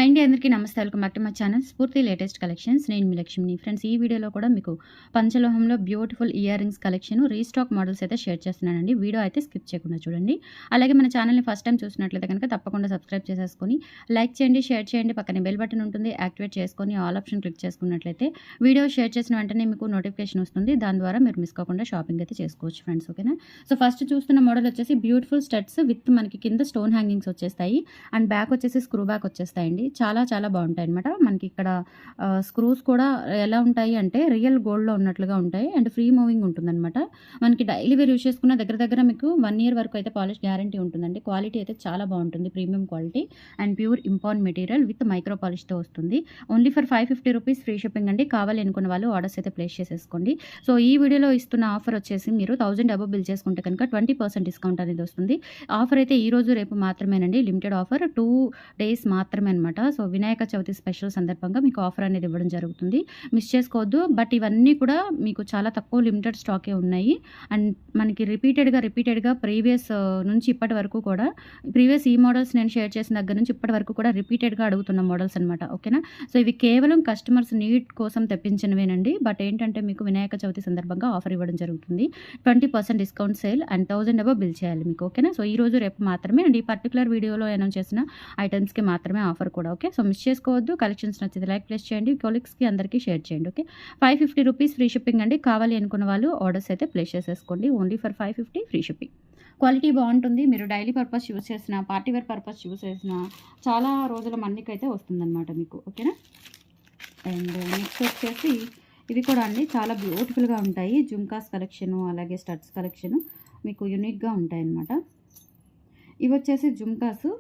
Hi అండి, అందరికీ నమస్తే. Welcome back to my channel Spoorthi latest collections. నేను మీ లక్ష్మిని. ఫ్రెండ్స్, ఈ వీడియోలో కూడా మీకు పంచలోహంలో beautiful earrings collection restock models అయితే షేర్ చేస్తున్నానండి. వీడియో అయితే స్కిప్ చేయకుండా చూడండి. అలాగే మన ఛానల్ని ఫస్ట్ టైం చూసినట్లయితే కనుక తప్పకుండా సబ్స్క్రైబ్ చేసేసుకొని లైక్ చేయండి, షేర్ చేయండి. పక్కన బెల్ బటన్ ఉంటుంది, యాక్టివేట్ చేసుకొని ఆల్ ఆప్షన్ క్లిక్ చేసుకున్నట్లయితే వీడియో షేర్ చేసిన వెంటనే మీకు నోటిఫికేషన్ వస్తుంది. దాని ద్వారా మీరు మిస్ కాకుండా షాపింగ్ అయితే చేసుకోవచ్చు ఫ్రెండ్స్. ఓకేనా? సో ఫస్ట్ చూస్తున్న మోడల్ వచ్చేసి బ్యూటిఫుల్ స్టడ్స్ విత్ మనకి కింద స్టోన్ హ్యాంగింగ్స్ వచ్చేస్తాయి అండ్ బ్యాక్ వచ్చేసి స్క్రూ బ్యాక్ వచ్చేస్తాయండి. చాలా చాలా బాగుంటాయి అనమాట. మనకి ఇక్కడ స్క్రూస్ కూడా ఎలా ఉంటాయి అంటే రియల్ గోల్డ్లో ఉన్నట్లుగా ఉంటాయి అండ్ ఫ్రీ మూవింగ్ ఉంటుందన్నమాట. మనకి డైలీ వేర్ యూస్ చేసుకున్న దగ్గర మీకు 1 year వరకు అయితే పాలిష్ గ్యారంటీ ఉంటుందండి. క్వాలిటీ అయితే చాలా బాగుంటుంది, premium quality and pure import material with micro పాలిష్తో వస్తుంది. Only for 550 rupees free shipping అండి. కావాలి అనుకున్న వాళ్ళు ఆర్డర్స్ అయితే ప్లేస్ చేసేసుకోండి. సో ఈ వీడియోలో ఇస్తున్న ఆఫర్ వచ్చేసి మీరు 1000 అబవ్ బిల్ చేసుకుంటే కనుక 20% డిస్కౌంట్ అనేది వస్తుంది. ఆఫర్ అయితే ఈ రోజు రేపు మాత్రమేనండి, లిమిటెడ్ ఆఫర్ 2 days మాత్రమే అనమాట. సో వినాయక చవితి స్పెషల్ సందర్భంగా మీకు ఆఫర్ అనేది ఇవ్వడం జరుగుతుంది, మిస్ చేసుకోవద్దు. బట్ ఇవన్నీ కూడా మీకు చాలా తక్కువ లిమిటెడ్ స్టాకే ఉన్నాయి అండ్ మనకి రిపీటెడ్గా ప్రీవియస్ నుంచి ఇప్పటి వరకు కూడా ప్రీవియస్ ఈ మోడల్స్ నేను షేర్ చేసిన దగ్గర నుంచి ఇప్పటి వరకు కూడా రిపీటెడ్గా అడుగుతున్న మోడల్స్ అనమాట. ఓకేనా? సో ఇవి కేవలం కస్టమర్స్ నీడ్ కోసం తెప్పించినవేనండి. బట్ ఏంటంటే మీకు వినాయక చవితి సందర్భంగా ఆఫర్ ఇవ్వడం జరుగుతుంది. 20% discount sale and 1000 above bill చేయాలి మీకు. ఓకేనా? సో ఈ రోజు రేపు మాత్రమే అండ్ ఈ పర్టికులర్ వీడియోలో అనౌన్స్ చేసిన ఐటమ్స్కి మాత్రమే ఆఫర్ కూడా. ఓకే? సో మిస్ చేసుకోవద్దు. కలెక్షన్స్ నచ్చితే లైక్ ప్లేస్ చేయండి, కొలీగ్స్కి అందరికీ షేర్ చేయండి. ఓకే? 550 రూపీస్ ఫ్రీ షిప్పింగ్ అండి. కావాలి అనుకున్న వాళ్ళు ఆర్డర్స్ అయితే ప్లేస్ చేసేసుకోండి. Only for 550 free shipping. Quality బాగుంటుంది. మీరు డైలీ పర్పస్ యూస్ చేసిన, పార్టీ వేర్ పర్పస్ యూస్ చేసిన చాలా రోజుల మన్నికైతే వస్తుందన్నమాట మీకు. ఓకేనా? అండ్ నెక్స్ట్ వచ్చేసి ఇవి కూడా అండి చాలా బ్యూటిఫుల్గా ఉంటాయి. జుమ్కాస్ కలెక్షను అలాగే స్టడ్స్ కలెక్షను మీకు యూనిక్గా ఉంటాయి అన్నమాట. ఇవి వచ్చేసి జుమ్కాసు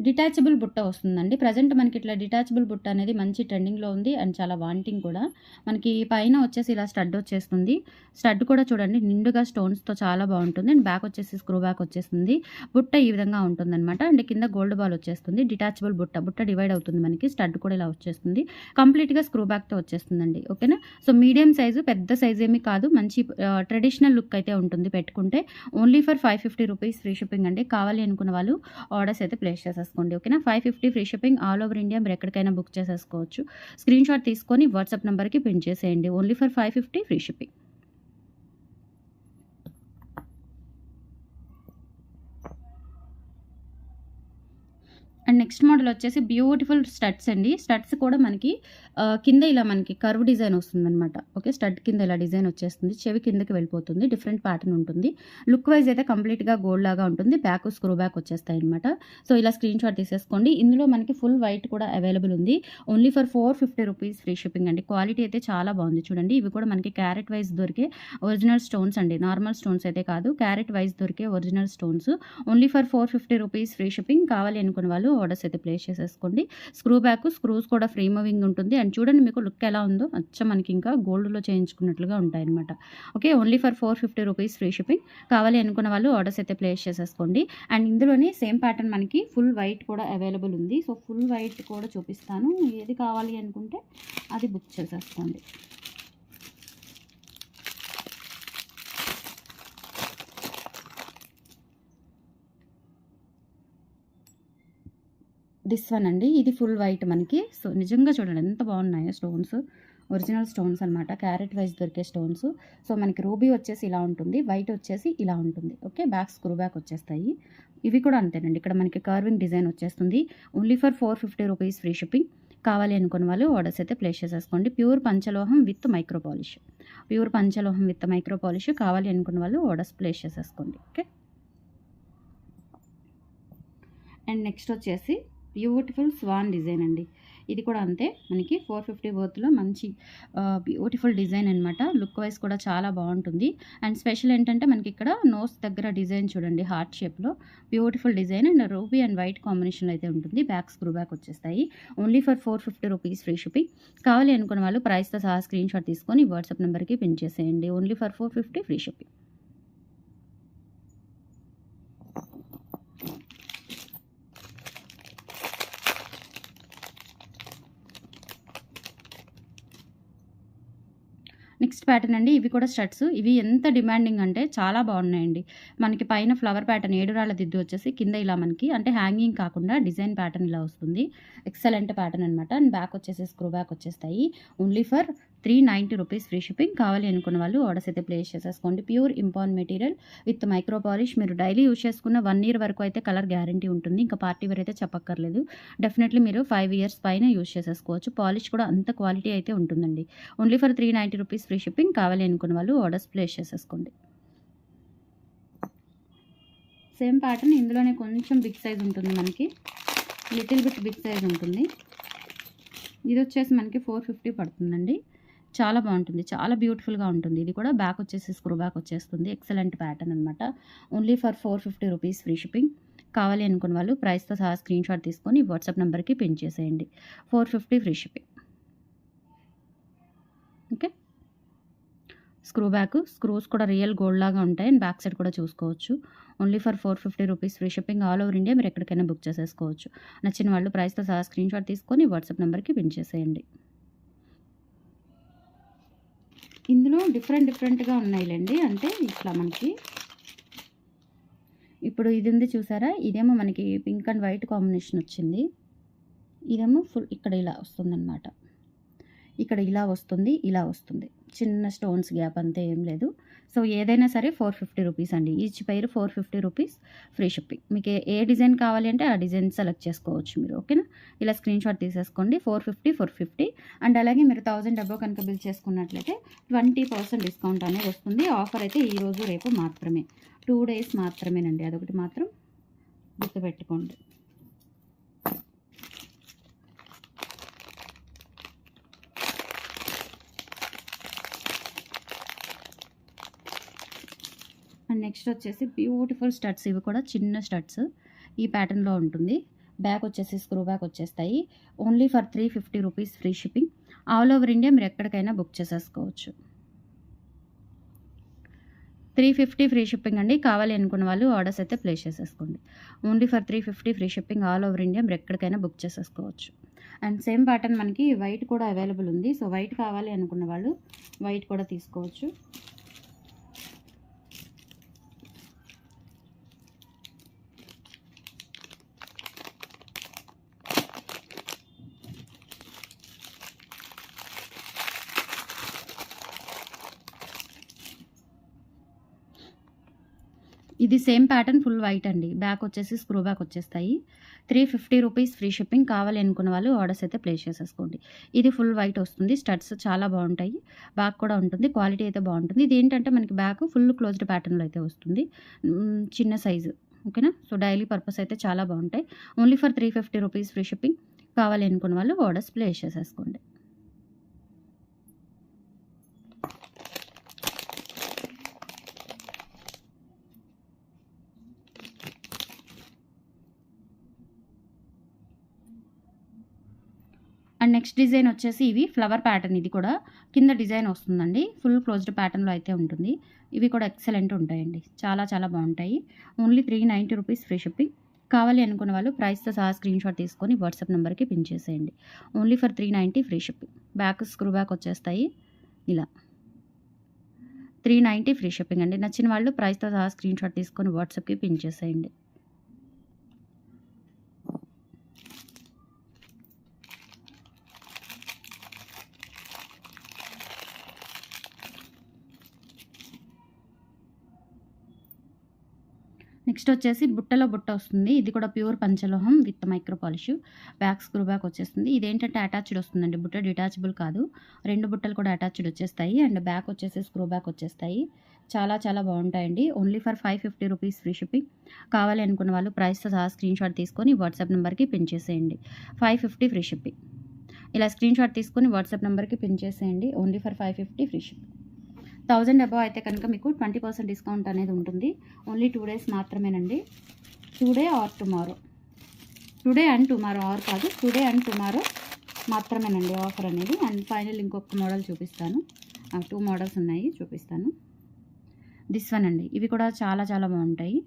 డిటాచబుల్ బుట్ట వస్తుందండి. ప్రజెంట్ మనకి ఇట్లా డిటాచబుల్ బుట్ట అనేది మంచి ట్రెండింగ్లో ఉంది అండ్ చాలా వాంటింగ్ కూడా. మనకి పైన వచ్చేసి ఇలా స్టడ్ వచ్చేస్తుంది. స్టడ్ కూడా చూడండి నిండుగా స్టోన్స్తో చాలా బాగుంటుంది అండ్ బ్యాక్ వచ్చేసి స్క్రూ బ్యాక్ వచ్చేస్తుంది. బుట్ట ఈ విధంగా ఉంటుందన్నమాట అండ్ కింద గోల్డ్ బాల్ వచ్చేస్తుంది. డిటాచబుల్ బుట్ట డివైడ్ అవుతుంది మనకి. స్టడ్ కూడా ఇలా వచ్చేస్తుంది. కంప్లీట్గా స్క్రూ బ్యాక్తో వచ్చేస్తుందండి. ఓకేనా? సో మీడియం సైజు, పెద్ద సైజ్ ఏమీ కాదు, మంచి ట్రెడిషనల్ లుక్ అయితే ఉంటుంది పెట్టుకుంటే. Only for 550 rupees free shipping అండి. కావాలి అనుకున్న వాళ్ళు ఆర్డర్స్ అయితే ప్లేస్ చేసేస్తారు. ఓకేనా? 550 free shipping all over India. మీరు ఎక్కడికైనా బుక్ చేసేసుకోవచ్చు. స్క్రీన్ షాట్ తీసుకొని వాట్సాప్ నెంబర్కి పిన్ చేసేయండి. Only for 550 free shipping. And next model వచ్చేసి బ్యూటిఫుల్ స్టడ్స్ అండి. స్టడ్స్ కూడా మనకి కింద ఇలా మనకి కర్వ్ డిజైన్ వస్తుందన్నమాట. ఓకే? స్టడ్ కింద ఇలా డిజైన్ వచ్చేస్తుంది, చెవి కిందకి వెళ్ళిపోతుంది, డిఫరెంట్ ప్యాటర్న్ ఉంటుంది. లుక్ వైజ్ అయితే కంప్లీట్గా గోల్డ్ లాగా ఉంటుంది. బ్యాక్ స్క్రూ బ్యాక్ వచ్చేస్తాయి అనమాట. సో ఇలా స్క్రీన్ షాట్ తీసేసుకోండి. ఇందులో మనకి ఫుల్ వైట్ కూడా అవైలబుల్ ఉంది. Only for 450 rupees free shipping అండి. క్వాలిటీ అయితే చాలా బాగుంది చూడండి. ఇవి కూడా మనకి క్యారెట్ వైజ్ దొరికే ఒరిజినల్ స్టోన్స్ అండి, నార్మల్ స్టోన్స్ అయితే కాదు, క్యారెట్ వైజ్ దొరికే original stones. Only for 450 rupees free shipping. కావాలి అనుకున్న వాళ్ళు ఆర్డర్స్ అయితే ప్లేస్ చేసేసుకోండి. స్క్రూస్ కూడా ఫ్రీ మూవింగ్ ఉంటుంది అండ్ చూడండి మీకు లుక్ ఎలా ఉందో, అచ్చం మనకి ఇంకా గోల్డ్లో చేయించుకున్నట్లుగా ఉంటాయి అనమాట. Okay? Only for 450 rupees free shipping. కావాలి అనుకున్న వాళ్ళు ఆర్డర్స్ అయితే ప్లేస్ చేసేసుకోండి. అండ్ ఇందులోనే సేమ్ ప్యాటర్న్ మనకి ఫుల్ వైట్ కూడా అవైలబుల్ ఉంది. సో ఫుల్ వైట్ కూడా చూపిస్తాను. ఏది కావాలి అనుకుంటే అది బుక్ చేసేసుకోండి. దిస్ వన్ అండి. ఇది ఫుల్ వైట్ మనకి. సో నిజంగా చూడండి ఎంత బాగున్నాయో స్టోన్స్. ఒరిజినల్ స్టోన్స్ అనమాట, క్యారెట్ వైజ్ దొరికే స్టోన్స్. సో మనకి రూబీ వచ్చేసి ఇలా ఉంటుంది, వైట్ వచ్చేసి ఇలా ఉంటుంది. ఓకే? బ్యాక్ స్క్రూ బ్యాక్ వచ్చేస్తాయి. ఇవి కూడా అంతేనండి. ఇక్కడ మనకి కర్వింగ్ డిజైన్ వచ్చేస్తుంది. Only for 450 rupees free shipping. కావాలి అనుకున్న వాళ్ళు ఆర్డర్స్ అయితే ప్లేస్ చేసేసుకోండి. ప్యూర్ పంచలోహం విత్ మైక్రో పాలిష్. కావాలి అనుకున్న వాళ్ళు ఆర్డర్స్ ప్లేస్ చేసేసుకోండి. ఓకే? అండ్ నెక్స్ట్ వచ్చేసి బ్యూటిఫుల్ స్వాన్ డిజైన్ అండి. ఇది కూడా అంతే, మనకి 450 వర్త్లో మంచి బ్యూటిఫుల్ డిజైన్ అనమాట. లుక్ వైజ్ కూడా చాలా బాగుంటుంది అండ్ స్పెషల్ ఏంటంటే మనకి ఇక్కడ నోస్ దగ్గర డిజైన్ చూడండి, హార్ట్ షేప్లో beautiful design and ruby and white కాంబినేషన్లో అయితే ఉంటుంది. బ్యాక్ స్క్రూ బ్యాక్ వచ్చేస్తాయి. Only for 450 rupees free shipping. కావాలి అనుకున్న వాళ్ళు ప్రైస్తో సహా స్క్రీన్ షాట్ తీసుకొని వాట్సాప్ నెంబర్కి పిన్ చేసేయండి. Only for 450 free shipping. Next pattern అండి. ఇవి కూడా స్టడ్స్. ఇవి ఎంత డిమాండింగ్ అంటే చాలా బాగున్నాయండి. మనకి పైన ఫ్లవర్ ప్యాటర్న్ 7 రాళ్ళ దిద్దు వచ్చేసి కింద ఇలా మనకి అంటే హ్యాంగింగ్ కాకుండా డిజైన్ ప్యాటర్న్ ఇలా వస్తుంది. ఎక్సలెంట్ ప్యాటర్న్ అనమాట. అండ్ బ్యాక్ వచ్చేసి స్క్రూ బ్యాక్ వచ్చేస్తాయి. Only for 390 rupees free shipping. కావాలి అనుకున్న వాళ్ళు ఆర్డర్స్ అయితే ప్లేస్ చేసేసుకోండి. ప్యూర్ ఇంపాన్ మెటీరియల్ విత్ మైక్రో పాలిష్. మీరు డైలీ యూజ్ చేసుకున్న 1 ఇయర్ వరకు అయితే కలర్ గ్యారంటీ ఉంటుంది. ఇంకా పార్టీ వేర్ అయితే చెప్పక్కర్లేదు. డెఫినెట్లీ మీరు 5 ఇయర్స్ పైన యూజ్ చేసేసుకోవచ్చు. పాలిష్ కూడా అంత క్వాలిటీ అయితే ఉంటుందండి. Only for 390 rupees free shipping. కావాలి అనుకున్న వాళ్ళు ఆర్డర్స్ ప్లేస్ చేసేసుకోండి. సేమ్ ప్యాటర్న్ ఇందులోనే కొంచెం బిగ్ సైజ్ ఉంటుంది. మనకి లిటిల్ బిట్ బిగ్ సైజ్ ఉంటుంది. ఇది వచ్చేసి మనకి 450 పడుతుందండి. చాలా బాగుంటుంది. చాలా బ్యూటిఫుల్గా ఉంటుంది. ఇది కూడా బ్యాక్ వచ్చేసి స్క్రూ బ్యాక్ వచ్చేస్తుంది. ఎక్సలెంట్ ప్యాటర్న్ అనమాట. Only for 450 rupees free shipping. కావాలి అనుకున్న వాళ్ళు ప్రైస్తో సహా స్క్రీన్ షాట్ తీసుకొని వాట్సాప్ నెంబర్కి పిన్ చేసేయండి. 450 free shipping. Okay. Screw back, screws కూడా రియల్ గోల్డ్ లాగా ఉంటాయి. అండ్ బ్యాక్ సైడ్ కూడా చూసుకోవచ్చు. Only for 450 rupees free shipping. All over India మీరు ఎక్కడికైనా బుక్ చేసేసుకోవచ్చు. నచ్చిన వాళ్ళు ప్రైస్తో సహా స్క్రీన్ షాట్ తీసుకొని వాట్సాప్ నెంబర్కి పిన్ చేసేయండి. ఇందులో డిఫరెంట్గా ఉన్నాయిలేండి. అంటే ఇట్లా మనకి ఇప్పుడు ఇది ఉంది చూసారా, ఇదేమో మనకి పింక్ అండ్ వైట్ కాంబినేషన్ వచ్చింది. ఇదేమో ఫుల్ ఇక్కడ ఇలా వస్తుందన్నమాట. ఇక్కడ ఇలా వస్తుంది, ఇలా వస్తుంది. చిన్న స్టోన్స్ గ్యాప్ అంతే, ఏం లేదు. సో ఏదైనా సరే 450 రూపీస్ అండి. Each pair 450 rupees free shipping. మీకు ఏ డిజైన్ కావాలి అంటే ఆ డిజైన్ సెలెక్ట్ చేసుకోవచ్చు మీరు. ఓకేనా. ఇలా స్క్రీన్ షాట్ తీసేసుకోండి. 450. అండ్ అలాగే మీరు 1000 అబోవ్ కనుక బిల్ చేసుకున్నట్లయితే 20% డిస్కౌంట్ అనేది వస్తుంది. ఆఫర్ అయితే ఈరోజు రేపు మాత్రమే, 2 డేస్ మాత్రమేనండి. అదొకటి మాత్రం గుర్తుపెట్టుకోండి. అండ్ నెక్స్ట్ వచ్చేసి బ్యూటిఫుల్ స్టడ్స్. ఇవి కూడా చిన్న స్టడ్స్. ఈ ప్యాటర్న్లో ఉంటుంది. బ్యాక్ వచ్చేసి స్క్రూ బ్యాక్ వచ్చేస్తాయి. Only for 350 rupees free shipping. All over India మీరు ఎక్కడికైనా బుక్ చేసేసుకోవచ్చు. 350 ఫ్రీ షిప్పింగ్ అండి. కావాలి అనుకున్న వాళ్ళు ఆర్డర్స్ అయితే ప్లేస్ చేసేసుకోండి. Only for 350 free shipping. All over India మీరు ఎక్కడికైనా బుక్ చేసేసుకోవచ్చు. అండ్ సేమ్ ప్యాటర్న్ మనకి వైట్ కూడా అవైలబుల్ ఉంది. సో వైట్ కావాలి అనుకున్న వాళ్ళు వైట్ కూడా తీసుకోవచ్చు. ఇది సేమ్ ప్యాటర్న్ ఫుల్ వైట్ అండి. బ్యాక్ వచ్చేసి స్క్రూ బ్యాక్ వచ్చేస్తాయి. 350 రూపీస్ ఫ్రీ షిప్పింగ్. కావాలి అనుకున్న వాళ్ళు ఆర్డర్స్ అయితే ప్లేస్ చేసేసుకోండి. ఇది ఫుల్ వైట్ వస్తుంది. స్టడ్స్ చాలా బాగుంటాయి. బ్యాక్ కూడా ఉంటుంది. క్వాలిటీ అయితే బాగుంటుంది. ఇది ఏంటంటే మనకి బ్యాక్ ఫుల్ క్లోజ్డ్ ప్యాటర్న్లో అయితే వస్తుంది. చిన్న సైజు. ఓకేనా. సో డైలీ పర్పస్ అయితే చాలా బాగుంటాయి. Only for 350 rupees free shipping. కావాలి అనుకున్న వాళ్ళు ఆర్డర్స్ ప్లేస్ చేసేసుకోండి. అండ్ నెక్స్ట్ డిజైన్ వచ్చేసి ఇవి ఫ్లవర్ ప్యాటర్న్. ఇది కూడా కింద డిజైన్ వస్తుందండి. ఫుల్ క్లోజ్డ్ ప్యాటర్న్లో అయితే ఉంటుంది. ఇవి కూడా ఎక్సలెంట్ ఉంటాయండి. చాలా చాలా బాగుంటాయి. Only 390 rupees free shipping. కావాలి అనుకున్న వాళ్ళు ప్రైస్తో సహా స్క్రీన్ షాట్ తీసుకొని వాట్సాప్ నెంబర్కి పిన్ చేసేయండి. Only for 390 free shipping. Back screw back వచ్చేస్తాయి ఇలా. 390 ఫ్రీ షిప్పింగ్ అండి. నచ్చిన వాళ్ళు ప్రైస్తో సహా స్క్రీన్ షాట్ తీసుకొని వాట్సాప్కి పిన్ చేసేయండి. నెక్స్ట్ వచ్చేసి బుట్టలో బుట్ట వస్తుంది. ఇది కూడా ప్యూర్ పంచలోహం with micro polish. Back screw back వచ్చేస్తుంది. ఇదేంటంటే అటాచ్డ్ వస్తుందండి. బుట్ట డిటాచబుల్ కాదు. 2 బుట్టలు కూడా అటాచ్డ్ వచ్చేస్తాయి. అండ్ బ్యాక్ వచ్చేసి స్క్రూ బ్యాక్ వచ్చేస్తాయి. చాలా చాలా బాగుంటాయండి. Only for 550 rupees free shipping. కావాలి అనుకున్న వాళ్ళు ప్రైస్తో సహా స్క్రీన్ షాట్ తీసుకొని వాట్సాప్ నెంబర్కి పిన్ చేసేయండి. 550 ఫ్రీ షిప్పింగ్. ఇలా స్క్రీన్ షాట్ తీసుకొని వాట్సాప్ నెంబర్కి పిన్ చేసేయండి. Only for 550 free shipping. 1000 above అయితే కనుక మీకు 20% డిస్కౌంట్ అనేది ఉంటుంది. ఓన్లీ 2 డేస్ మాత్రమేనండి. Today or tomorrow. Today and tomorrow, or కాదు, టుడే అండ్ టుమారో మాత్రమేనండి ఆఫర్ అనేది. అండ్ ఫైనల్ ఇంకొక మోడల్ చూపిస్తాను. 2 మోడల్స్ ఉన్నాయి, చూపిస్తాను. దిస్ వన్ అండి. ఇవి కూడా చాలా చాలా బాగుంటాయి.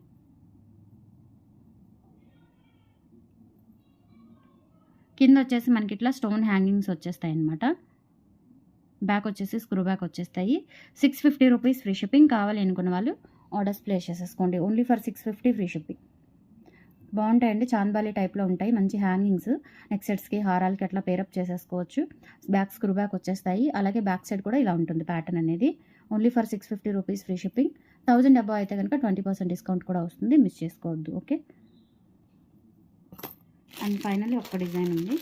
కింద వచ్చేసి మనకి ఇట్లా స్టోన్ హ్యాంగింగ్స్ వచ్చేస్తాయి అన్నమాట. బ్యాక్ వచ్చేసి స్క్రూ బ్యాక్ వచ్చేస్తాయి. 650 రూపీస్ ఫ్రీ షిప్పింగ్. కావాలి అనుకున్న వాళ్ళు ఆర్డర్స్ ప్లేస్ చేసేసుకోండి. Only for 650 free shipping. బాగుంటాయండి, చాంద్బాలి టైప్లో ఉంటాయి. మంచి హ్యాంగింగ్స్ నెక్ సెట్స్కి హారాలకి అట్లా పేరప్ చేసేసుకోవచ్చు. బ్యాక్ స్క్రూ బ్యాక్ వచ్చేస్తాయి. అలాగే బ్యాక్ సైడ్ కూడా ఇలా ఉంటుంది ప్యాటర్న్ అనేది. Only for 650 rupees free shipping. 1000 above అయితే కనుక 20% డిస్కౌంట్ కూడా వస్తుంది, మిస్ చేసుకోవద్దు. ఓకే. అండ్ ఫైనల్లీ ఒక్క డిజైన్ ఉంది.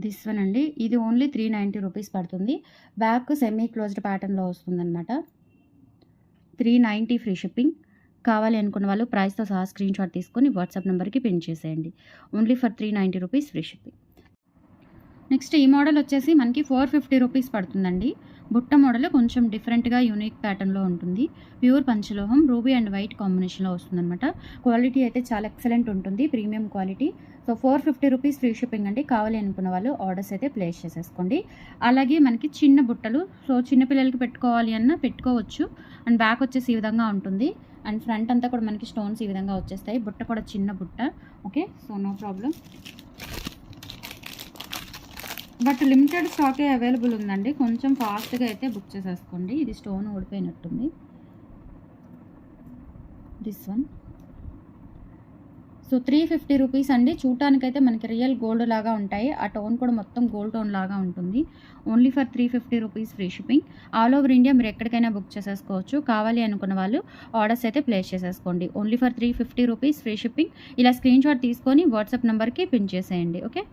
దిస్ వన్ అండి. ఇది ఓన్లీ 390 రూపీస్ పడుతుంది. బ్యాక్ సెమీ క్లోజ్డ్ ప్యాటర్న్లో వస్తుందన్నమాట. 390 ఫ్రీ షిప్పింగ్. కావాలి అనుకున్న వాళ్ళు ప్రైస్తో సహా స్క్రీన్ షాట్ తీసుకొని వాట్సాప్ నెంబర్కి పిన్ చేసేయండి. Only for 390 rupees free shipping. Next ఈ మోడల్ వచ్చేసి మనకి 450 రూపీస్ పడుతుందండి. బుట్ట మోడల్ కొంచెం డిఫరెంట్గా యూనిక్ ప్యాటర్న్లో ఉంటుంది. ప్యూర్ పంచలోహం రూబీ అండ్ వైట్ కాంబినేషన్లో వస్తుందన్నమాట. క్వాలిటీ అయితే చాలా ఎక్సలెంట్ ఉంటుంది, premium quality. So 450 rupees free shipping అండి. కావాలి అనుకున్న వాళ్ళు ఆర్డర్స్ అయితే ప్లేస్ చేసేసుకోండి. అలాగే మనకి చిన్న బుట్టలు, సో చిన్నపిల్లలకి పెట్టుకోవాలి అన్నా పెట్టుకోవచ్చు. అండ్ బ్యాక్ వచ్చేసి ఈ విధంగా ఉంటుంది. అండ్ ఫ్రంట్ అంతా కూడా మనకి స్టోన్స్ ఈ విధంగా వచ్చేస్తాయి. బుట్ట కూడా చిన్న బుట్ట. Okay, so no problem. But limited స్టాకే అవైలబుల్ ఉందండి. కొంచెం ఫాస్ట్గా అయితే బుక్ చేసేసుకోండి. ఇది స్టోన్ ఓడిపోయినట్టుంది. This one. సో 350 రూపీస్ అండి. చూడటానికైతే మనకి రియల్ గోల్డ్ లాగా ఉంటాయి. ఆ టోన్ కూడా మొత్తం గోల్డ్ టోన్ లాగా ఉంటుంది. Only for 350 rupees free shipping. All over India మీరు ఎక్కడికైనా బుక్ చేసేసుకోవచ్చు. కావాలి అనుకున్న వాళ్ళు ఆర్డర్స్ అయితే ప్లేస్ చేసేసుకోండి. Only for 350 rupees free shipping. ఇలా స్క్రీన్ షాట్ తీసుకొని వాట్సాప్ నెంబర్కి పిన్ చేసేయండి. ఓకే.